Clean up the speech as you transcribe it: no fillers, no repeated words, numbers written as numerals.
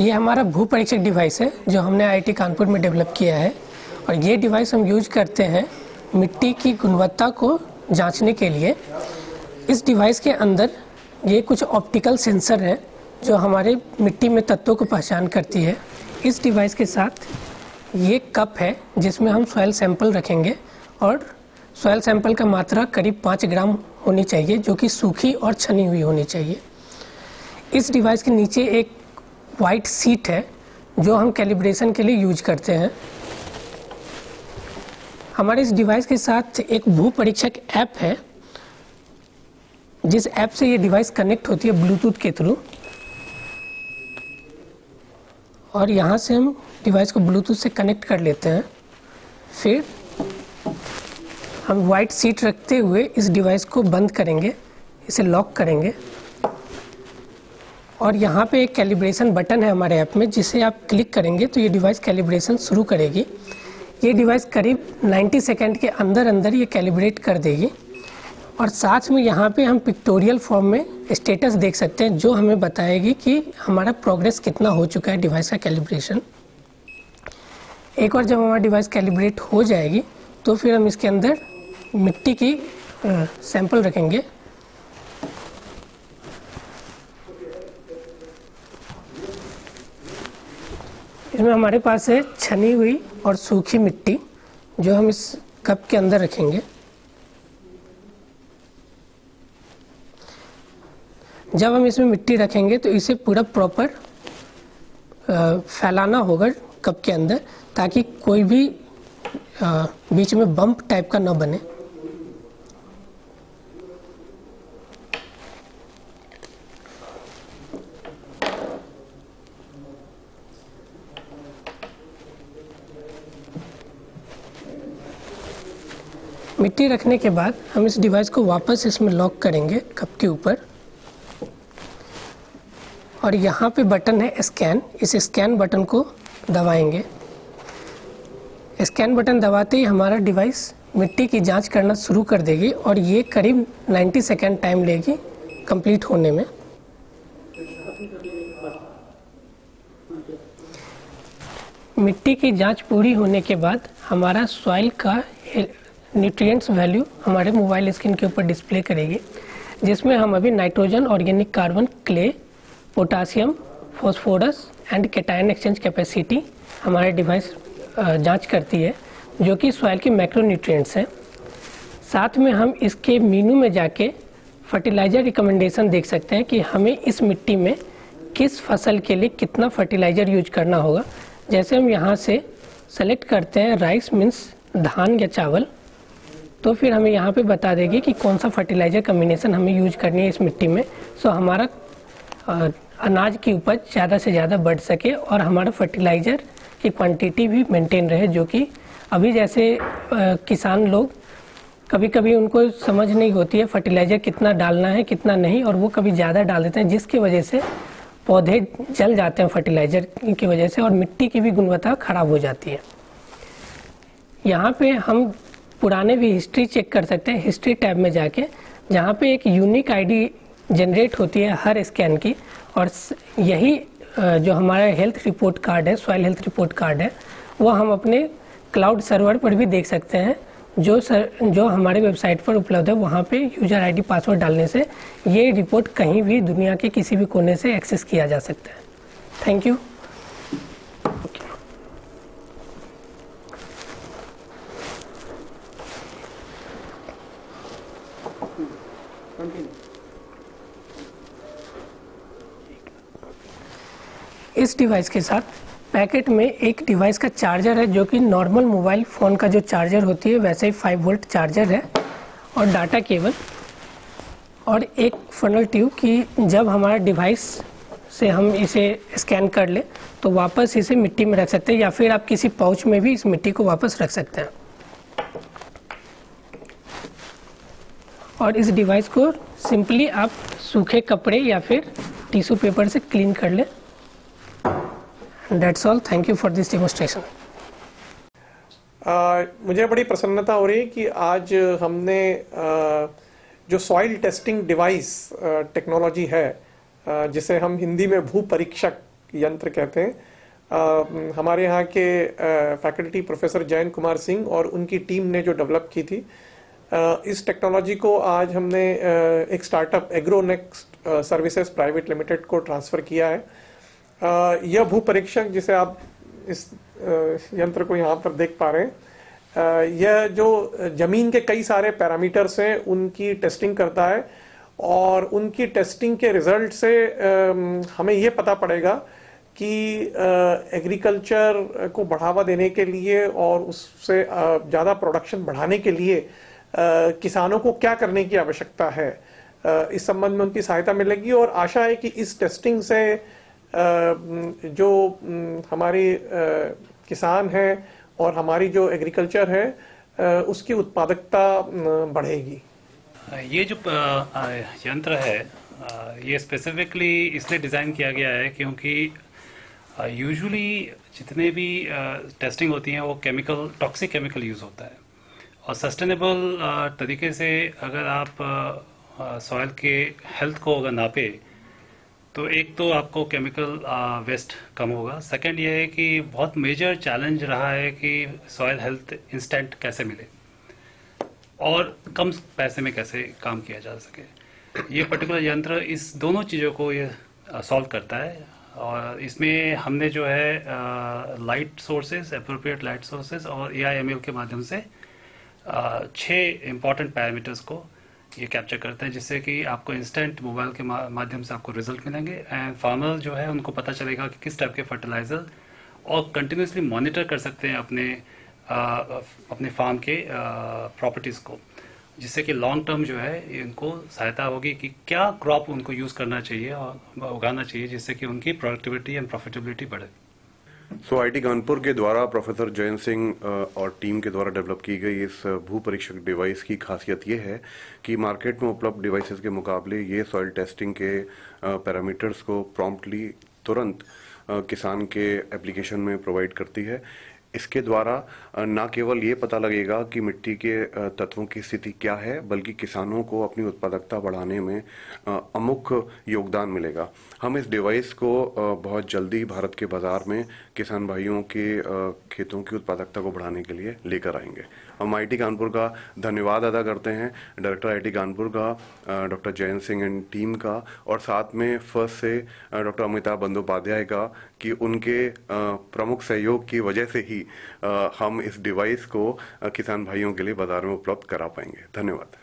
ये हमारा भू परीक्षक डिवाइस है जो हमने आईआईटी कानपुर में डेवलप किया है और ये डिवाइस हम यूज करते हैं मिट्टी की गुणवत्ता को जांचने के लिए। इस डिवाइस के अंदर ये कुछ ऑप्टिकल सेंसर हैं जो हमारे मिट्टी में तत्वों को पहचान करती है। इस डिवाइस के साथ ये कप है जिसमें हम सॉइल सैंपल रखेंगे और सॉइल सैंपल का मात्रा करीब 5 ग्राम होनी चाहिए जो कि सूखी और छनी हुई होनी चाहिए। इस डिवाइस के नीचे एक वाइट सीट है जो हम कैलिब्रेशन के लिए यूज करते हैं। हमारे इस डिवाइस के साथ एक भू परीक्षक ऐप है जिस ऐप से ये डिवाइस कनेक्ट होती है ब्लूटूथ के थ्रू और यहाँ से हम डिवाइस को ब्लूटूथ से कनेक्ट कर लेते हैं। फिर हम वाइट सीट रखते हुए इस डिवाइस को बंद करेंगे, इसे लॉक करेंगे और यहाँ पे एक कैलिब्रेशन बटन है हमारे ऐप में जिसे आप क्लिक करेंगे तो ये डिवाइस कैलिब्रेशन शुरू करेगी। ये डिवाइस करीब 90 सेकंड के अंदर अंदर ये कैलिब्रेट कर देगी और साथ में यहाँ पे हम पिक्टोरियल फॉर्म में स्टेटस देख सकते हैं जो हमें बताएगी कि हमारा प्रोग्रेस कितना हो चुका है डिवाइस का कैलिब्रेशन। एक बार जब हमारा डिवाइस कैलिब्रेट हो जाएगी तो फिर हम इसके अंदर मिट्टी की सैंपल रखेंगे। इसमें हमारे पास है छनी हुई और सूखी मिट्टी जो हम इस कप के अंदर रखेंगे। जब हम इसमें मिट्टी रखेंगे तो इसे पूरा प्रॉपर फैलाना होगा कप के अंदर ताकि कोई भी बीच में बम्प टाइप का ना बने। मिट्टी रखने के बाद हम इस डिवाइस को वापस इसमें लॉक करेंगे कप के ऊपर और यहाँ पे बटन है स्कैन। इस स्कैन बटन को दबाएंगे। स्कैन बटन दबाते ही हमारा डिवाइस मिट्टी की जांच करना शुरू कर देगी और ये करीब 90 सेकंड टाइम लेगी कंप्लीट होने में। मिट्टी की जांच पूरी होने के बाद हमारा सॉइल का न्यूट्रिएंट्स वैल्यू हमारे मोबाइल स्क्रीन के ऊपर डिस्प्ले करेगी जिसमें हम अभी nitrogen, organic carbon, clay, potassium, phosphorus and cation exchange capacity हमारा डिवाइस जांच करती है जो कि सॉइल के मैक्रो न्यूट्रिएंट्स हैं। साथ में हम इसके मेनू में जाके फर्टिलाइज़र रिकमेंडेशन देख सकते हैं कि हमें इस मिट्टी में किस फसल के लिए कितना फर्टिलाइज़र यूज करना होगा। जैसे हम यहाँ से सेलेक्ट करते हैं राइस मीन्स धान या चावल तो फिर हमें यहाँ पे बता देगी कि कौन सा फर्टिलाइज़र कम्बिनेशन हमें यूज करनी है इस मिट्टी में सो हमारा अनाज की उपज ज़्यादा से ज़्यादा बढ़ सके और हमारा फर्टिलाइज़र की क्वांटिटी भी मेंटेन रहे। जो कि अभी जैसे किसान लोग कभी कभी उनको समझ नहीं होती है फर्टिलाइज़र कितना डालना है कितना नहीं और वो कभी ज़्यादा डाल देते हैं जिसकी वजह से पौधे जल जाते हैं फर्टिलाइज़र की वजह से और मिट्टी की भी गुणवत्ता ख़राब हो जाती है। यहाँ पे हम पुराने भी हिस्ट्री चेक कर सकते हैं हिस्ट्री टैब में जाके जहाँ पे एक यूनिक आईडी जनरेट होती है हर स्कैन की और यही जो हमारा हेल्थ रिपोर्ट कार्ड है, सॉइल हेल्थ रिपोर्ट कार्ड है, वो हम अपने क्लाउड सर्वर पर भी देख सकते हैं जो हमारे वेबसाइट पर उपलब्ध है। वहाँ पे यूजर आईडी पासवर्ड डालने से ये रिपोर्ट कहीं भी दुनिया के किसी भी कोने से एक्सेस किया जा सकता है। Thank you. इस डिवाइस के साथ पैकेट में एक डिवाइस का चार्जर है जो कि नॉर्मल मोबाइल फ़ोन का जो चार्जर होती है वैसे ही 5 वोल्ट चार्जर है और डाटा केबल और एक फनल ट्यूब कि जब हमारा डिवाइस से हम इसे स्कैन कर ले तो वापस इसे मिट्टी में रख सकते हैं या फिर आप किसी पाउच में भी इस मिट्टी को वापस रख सकते हैं। और इस डिवाइस को सिंपली आप सूखे कपड़े या फिर टिश्यू पेपर से क्लीन कर लें। That's all. Thank you for this demonstration. मुझे बड़ी प्रसन्नता हो रही है कि आज हमने जो सॉइल टेस्टिंग डिवाइस टेक्नोलॉजी है जिसे हम हिंदी में भू परीक्षक यंत्र कहते हैं। हमारे यहाँ के फैकल्टी प्रोफेसर जयंत कुमार सिंह और उनकी टीम ने जो डेवलप की थी, इस टेक्नोलॉजी को आज हमने एक स्टार्टअप एग्रोनेक्स्ट सर्विसेज प्राइवेट लिमिटेड को ट्रांसफ़र किया है। यह भू परीक्षक जिसे आप इस यंत्र को यहाँ पर देख पा रहे हैं, यह जो जमीन के कई सारे पैरामीटर्स हैं उनकी टेस्टिंग करता है और उनकी टेस्टिंग के रिजल्ट से हमें ये पता पड़ेगा कि एग्रीकल्चर को बढ़ावा देने के लिए और उससे ज़्यादा प्रोडक्शन बढ़ाने के लिए किसानों को क्या करने की आवश्यकता है। इस संबंध में उनकी सहायता मिलेगी और आशा है कि इस टेस्टिंग से जो हमारी किसान हैं और हमारी जो एग्रीकल्चर है उसकी उत्पादकता बढ़ेगी। ये जो यंत्र है ये स्पेसिफिकली इसलिए डिज़ाइन किया गया है क्योंकि यूजुअली जितने भी टेस्टिंग होती हैं वो टॉक्सिक केमिकल यूज़ होता है और सस्टेनेबल तरीके से अगर आप सॉइल के हेल्थ को अगर नापे तो एक तो आपको केमिकल वेस्ट कम होगा। सेकंड ये है कि बहुत मेजर चैलेंज रहा है कि सॉइल हेल्थ इंस्टेंट कैसे मिले और कम पैसे में कैसे काम किया जा सके। ये पर्टिकुलर यंत्र इस दोनों चीज़ों को ये सॉल्व करता है और इसमें हमने जो है light sources, appropriate light sources और AIML के माध्यम से 6 इम्पॉर्टेंट पैरामीटर्स को ये कैप्चर करते हैं जिससे कि आपको इंस्टेंट मोबाइल के माध्यम से आपको रिजल्ट मिलेंगे एंड फार्मर जो है उनको पता चलेगा कि किस टाइप के फर्टिलाइजर और कंटिन्यूसली मॉनिटर कर सकते हैं अपने फार्म के प्रॉपर्टीज़ को, जिससे कि लॉन्ग टर्म जो है इनको सहायता होगी कि क्या क्रॉप उनको यूज़ करना चाहिए और उगाना चाहिए जिससे कि उनकी प्रोडक्टिविटी एंड प्रॉफिटेबिलिटी बढ़े। IIT कानपुर के द्वारा प्रोफेसर जयंत सिंह और टीम के द्वारा डेवलप की गई इस भू परीक्षक डिवाइस की खासियत ये है कि मार्केट में उपलब्ध डिवाइसेस के मुकाबले ये सॉइल टेस्टिंग के पैरामीटर्स को प्रॉम्प्टली तुरंत किसान के एप्लीकेशन में प्रोवाइड करती है। इसके द्वारा न केवल ये पता लगेगा कि मिट्टी के तत्वों की स्थिति क्या है, बल्कि किसानों को अपनी उत्पादकता बढ़ाने में अमुक योगदान मिलेगा। हम इस डिवाइस को बहुत जल्दी भारत के बाज़ार में किसान भाइयों के खेतों की उत्पादकता को बढ़ाने के लिए लेकर आएंगे। हम IIT कानपुर का धन्यवाद अदा करते हैं डायरेक्टर IIT कानपुर का, doctor Jayant Singh and team का, और साथ में फर्स्ट से डॉक्टर अमिताभ बंदोपाध्याय का कि उनके प्रमुख सहयोग की वजह से ही हम इस डिवाइस को किसान भाइयों के लिए बाजार में उपलब्ध करा पाएंगे। धन्यवाद।